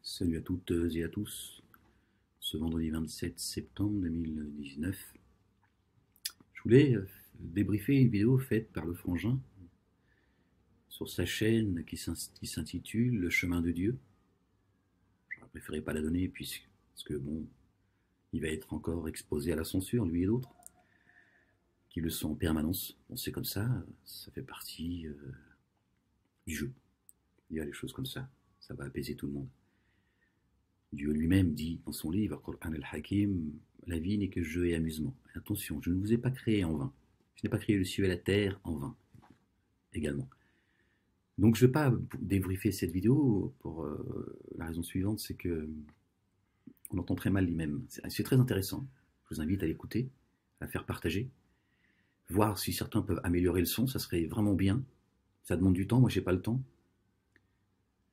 Salut à toutes et à tous. Ce vendredi 27 septembre 2019, je voulais débriefer une vidéo faite par le Frangin sur sa chaîne qui s'intitule Le chemin de Dieu. J'aurais préféré pas la donner parce que bon, il va être encore exposé à la censure, lui et d'autres, qui le sont en permanence. Bon, c'est comme ça fait partie du jeu. Il y a les choses comme ça va apaiser tout le monde. Dieu lui-même dit dans son livre, Qur'an al-Hakim, la vie n'est que jeu et amusement. Attention, je ne vous ai pas créé en vain. Je n'ai pas créé le ciel et la terre en vain, également. Donc je ne vais pas débriefer cette vidéo pour la raison suivante, c'est que on entend très mal lui-même. C'est très intéressant. Je vous invite à l'écouter, à la faire partager, voir si certains peuvent améliorer le son, ça serait vraiment bien. Ça demande du temps, moi j'ai pas le temps.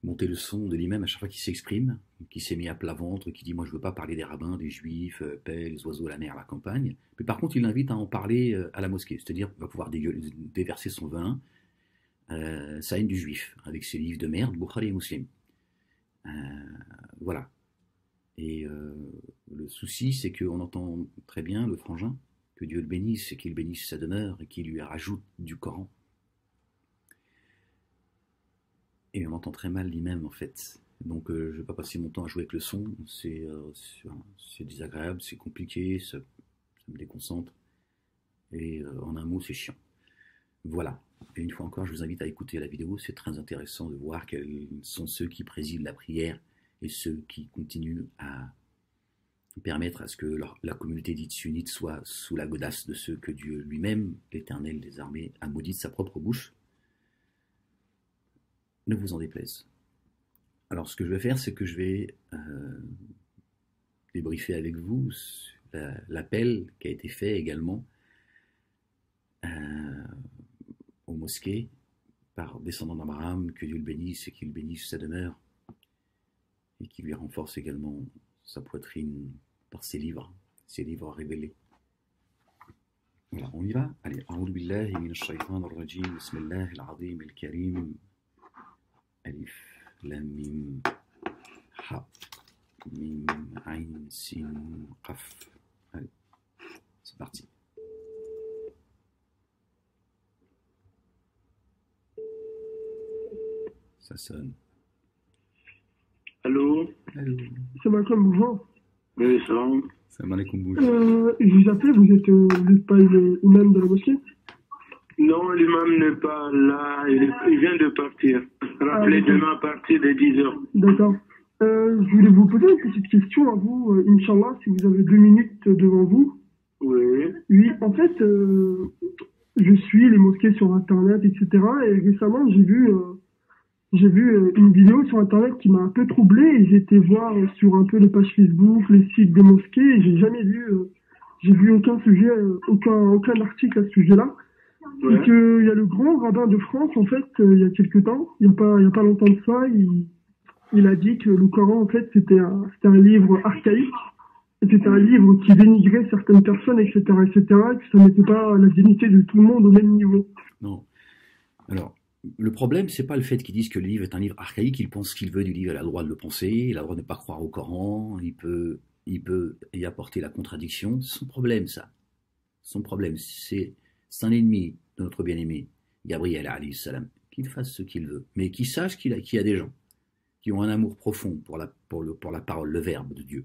Monter le son de lui-même à chaque fois qu'il s'exprime, qui s'est mis à plat ventre, qui dit moi je veux pas parler des rabbins, des juifs, paix, les oiseaux, la mer, la campagne. Mais par contre il l'invite à en parler à la mosquée, c'est-à-dire qu'il va pouvoir déverser son venin, sa haine du juif, avec ses livres de merde, Bukhari et Muslim. Voilà. Et le souci c'est qu'on entend très bien le Frangin, que Dieu le bénisse et qu'il bénisse sa demeure et qu'il lui rajoute du Coran. Et on entend très mal lui-même en fait. Donc je ne vais pas passer mon temps à jouer avec le son, c'est désagréable, c'est compliqué, ça me déconcentre. Et en un mot, c'est chiant. Voilà. Et une fois encore, je vous invite à écouter la vidéo, c'est très intéressant de voir quels sont ceux qui président la prière et ceux qui continuent à permettre à ce que la communauté dite sunnite soit sous la godasse de ceux que Dieu lui-même, l'Éternel des armées, a maudit de sa propre bouche. Ne vous en déplaise. Alors ce que je vais faire, c'est que je vais débriefer avec vous l'appel qui a été fait également aux mosquées par descendant d'Abraham, que Dieu le bénisse et qu'il bénisse sa demeure et qu'il lui renforce également sa poitrine par ses livres révélés. Voilà, on y va. Allez, a'oudhu billahi minash shaytanir rajim, bismillahil azim al karim. Alif, Lam, Mim, Ha, Mim, Ain, Sin, Qaf. Allez, c'est parti. Ça sonne. Allô? Allô. Salam alaikum, bonjour. Oui, salam. Salam alaikum, Je vous appelle, vous êtes pas l'imam de la mosquée? Non, l'imam n'est pas là, il vient de partir. Rappelez demain à partir de 10h. D'accord. Je voulais vous poser une petite question à vous, Inch'Allah, si vous avez 2 minutes devant vous. Oui. Oui, en fait, je suis les mosquées sur Internet, etc. Et récemment, j'ai vu une vidéo sur Internet qui m'a un peu troublé. Et j'ai été voir sur un peu les pages Facebook, les sites des mosquées. Et j'ai vu aucun sujet, aucun article à ce sujet-là. Ouais. Et qu'il y a le grand rabbin de France, en fait, il y a quelques temps, il y a pas longtemps de ça, il a dit que le Coran, en fait, c'était un livre archaïque, c'était un livre qui dénigrait certaines personnes, etc., etc., et que ça mettait pas la dignité de tout le monde au même niveau. Non. Alors, le problème, c'est pas le fait qu'ils disent que le livre est un livre archaïque, il pense ce qu'il veut du livre, il a le droit de le penser, il a le droit de ne pas croire au Coran, il peut y apporter la contradiction. C'est son problème, ça. Son problème, c'est un ennemi de notre bien-aimé, Gabriel alayhi salam, qu'il fasse ce qu'il veut, mais qu'il sache qu'il y a des gens qui ont un amour profond pour la parole, le verbe de Dieu.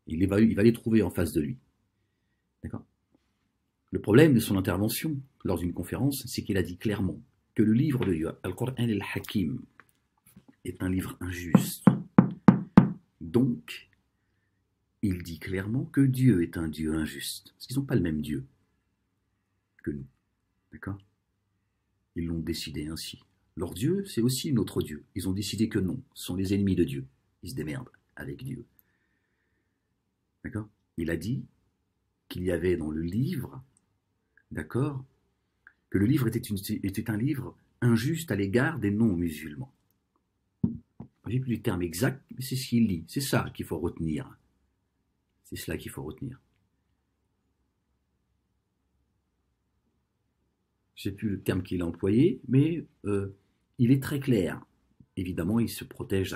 Il va les trouver en face de lui. D'accord ? Le problème de son intervention lors d'une conférence, c'est qu'il a dit clairement que le livre de Dieu, Al-Qur'an al-Hakim, est un livre injuste. Donc, il dit clairement que Dieu est un Dieu injuste, parce qu'ils n'ont pas le même Dieu que nous. D'accord ? Ils l'ont décidé ainsi. Leur Dieu, c'est aussi notre Dieu. Ils ont décidé que non, ce sont les ennemis de Dieu. Ils se démerdent avec Dieu. D'accord ? Il a dit qu'il y avait dans le livre, d'accord, que le livre était un livre injuste à l'égard des non-musulmans. J'ai plus le terme exact, mais c'est ce qu'il dit. C'est ça qu'il faut retenir. C'est cela qu'il faut retenir. Je ne sais plus le terme qu'il a employé, mais il est très clair. Évidemment, il se protège.